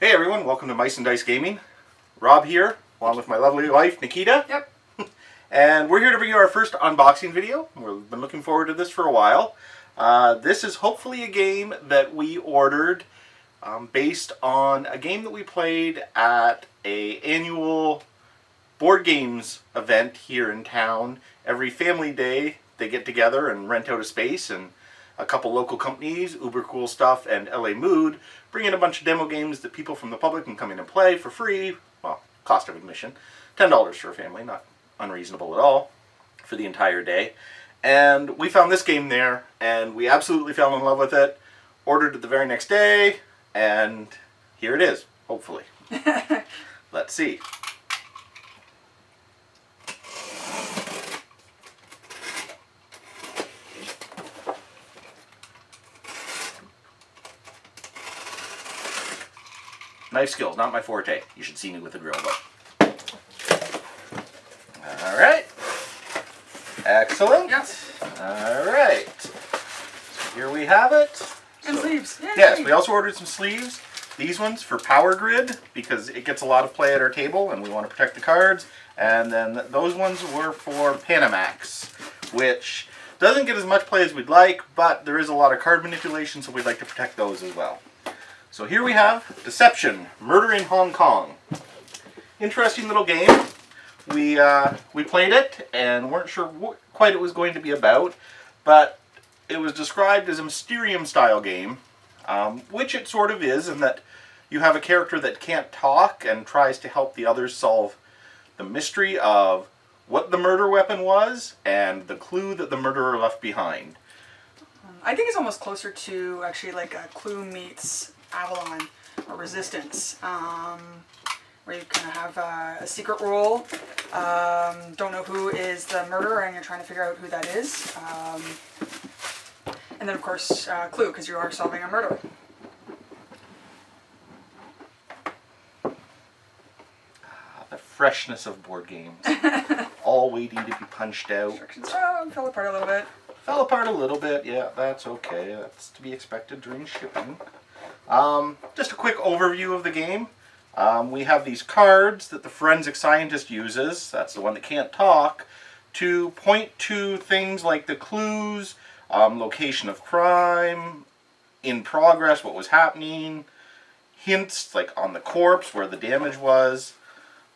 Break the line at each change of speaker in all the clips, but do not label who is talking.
Hey everyone, welcome to Mice and Dice Gaming. Rob here, along with my lovely wife, Nikita.
Yep.
And we're here to bring you our first unboxing video. We've been looking forward to this for a while. This is hopefully a game that we ordered based on a game that we played at an annual board games event here in town. Every family day they get together and rent out a space, and a couple local companies, Uber Cool Stuff and LA Mood, bring in a bunch of demo games that people from the public can come in and play for free. Well, cost of admission, $10 for a family, not unreasonable at all, for the entire day. And we found this game there, and we absolutely fell in love with it. Ordered it the very next day, and here it is, hopefully. Let's see. Knife skills, not my forte. You should see me with a drill, but. Alright. Excellent.
Yep.
Alright. So here we have it.
And sleeves. Yay.
Yes, we also ordered some sleeves. These ones for Power Grid, because it gets a lot of play at our table and we want to protect the cards. And then those ones were for Panamax, which doesn't get as much play as we'd like, but there is a lot of card manipulation, so we'd like to protect those as well. So here we have Deception, Murder in Hong Kong. Interesting little game. We played it and weren't sure what quite it was going to be about, but it was described as a Mysterium style game, which it sort of is, in that you have a character that can't talk and tries to help the others solve the mystery of what the murder weapon was and the clue that the murderer left behind.
I think it's almost closer to actually like a Clue meets Avalon or Resistance, where you kind of have a secret role. Don't know who is the murderer, and you're trying to figure out who that is. And then, of course, Clue, because you are solving a murder.
The freshness of board games. All waiting to be punched out.
Instructions fell apart a little bit.
Fell apart a little bit, yeah, that's okay. That's to be expected during shipping. Just a quick overview of the game. We have these cards that the forensic scientist uses, that's the one that can't talk, to point to things like the clues, location of crime, in progress, what was happening, hints like on the corpse where the damage was.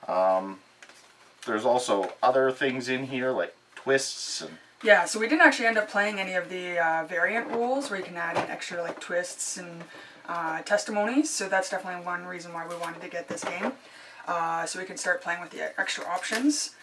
There's also other things in here like twists and...
Yeah, so we didn't actually end up playing any of the variant rules where you can add in extra like twists and testimonies, so that's definitely one reason why we wanted to get this game, so we can start playing with the extra options.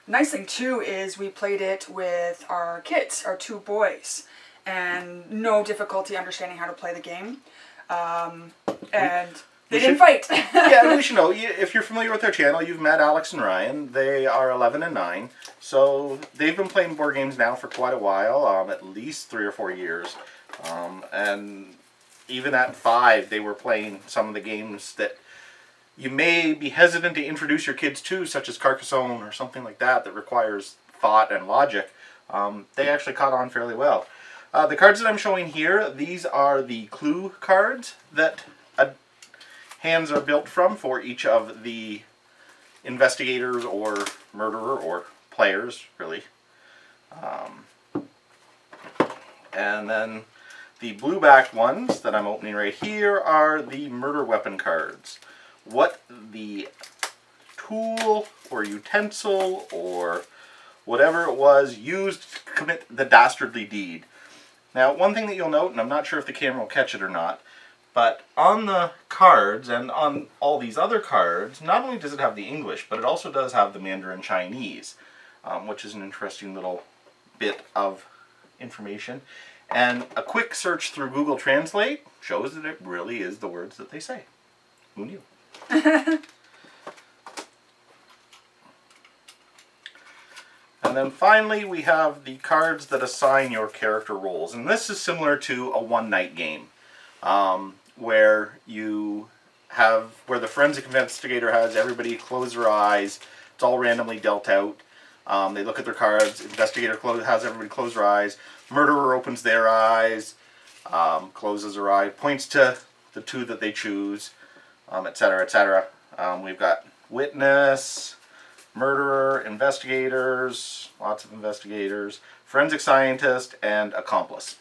Nice thing too is we played it with our kids, our two boys, and no difficulty understanding how to play the game, and they didn't fight.
Yeah, we should know, if you're familiar with their channel, you've met Alex and Ryan. They are 11 and 9, so they've been playing board games now for quite a while, at least 3 or 4 years, and even at 5, they were playing some of the games that you may be hesitant to introduce your kids to, such as Carcassonne or something like that, that requires thought and logic. They actually caught on fairly well. The cards that I'm showing here, these are the clue cards that hands are built from for each of the investigators or murderer or players, really. And then the blue-backed ones that I'm opening right here are the murder weapon cards. What the tool or utensil or whatever it was used to commit the dastardly deed. Now, one thing that you'll note, and I'm not sure if the camera will catch it or not, but on the cards and on all these other cards, not only does it have the English, but it also does have the Mandarin Chinese, which is an interesting little bit of information. And a quick search through Google Translate shows that it really is the words that they say. Who knew? And then finally we have the cards that assign your character roles. And this is similar to a one-night game, where the forensic investigator has everybody close their eyes. It's all randomly dealt out. They look at their cards. Investigator has everybody close their eyes. Murderer opens their eyes, closes their eye, points to the two that they choose, etc., etc. We've got witness, murderer, investigators, lots of investigators, forensic scientist, and accomplice.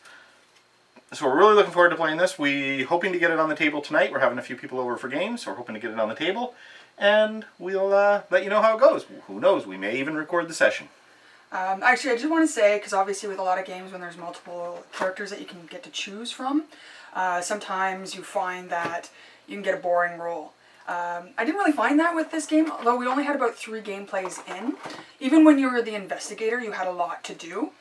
So we're really looking forward to playing this. We're hoping to get it on the table tonight. We're having a few people over for games, so we're hoping to get it on the table. And we'll let you know how it goes. Who knows, we may even record the session.
Actually, I just want to say, because obviously with a lot of games when there's multiple characters that you can get to choose from, sometimes you find that you can get a boring role. I didn't really find that with this game, although we only had about 3 gameplays in. Even when you were the investigator, you had a lot to do,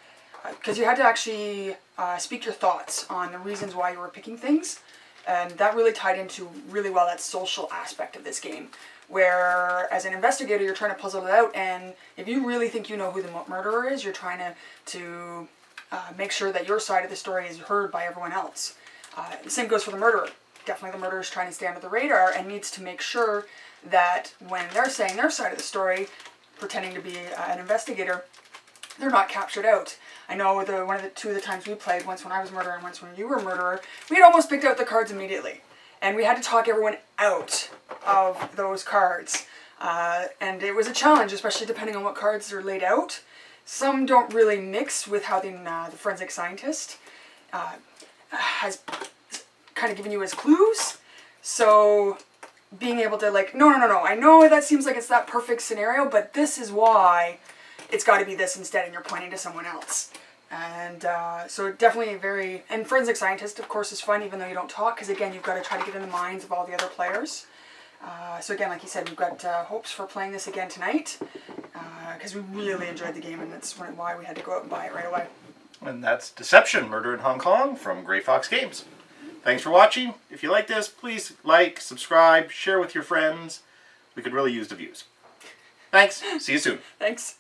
because you had to actually speak your thoughts on the reasons why you were picking things, and that really tied into really well that social aspect of this game, where as an investigator you're trying to puzzle it out, and if you really think you know who the murderer is, you're trying to make sure that your side of the story is heard by everyone else. The same goes for the murderer. Definitely the murderer is trying to stay under the radar and needs to make sure that when they're saying their side of the story, pretending to be an investigator, they're not captured out. I know one of the 2 of the times we played, once when I was murderer and once when you were murderer, we had almost picked out the cards immediately. And we had to talk everyone out of those cards. And it was a challenge, especially depending on what cards are laid out. Some don't really mix with how the forensic scientist has kind of given you as clues. So being able to no, I know that seems like it's that perfect scenario, but this is why it's got to be this instead, and you're pointing to someone else. And so definitely and forensic scientist, of course, is fun, even though you don't talk, because again, you've got to try to get in the minds of all the other players. So again, like you said, we've got hopes for playing this again tonight, because we really enjoyed the game, and that's why we had to go out and buy it right away.
And that's Deception, Murder in Hong Kong from Grey Fox Games. Thanks for watching. If you like this, please like, subscribe, share with your friends. We could really use the views. Thanks. See you soon.
Thanks.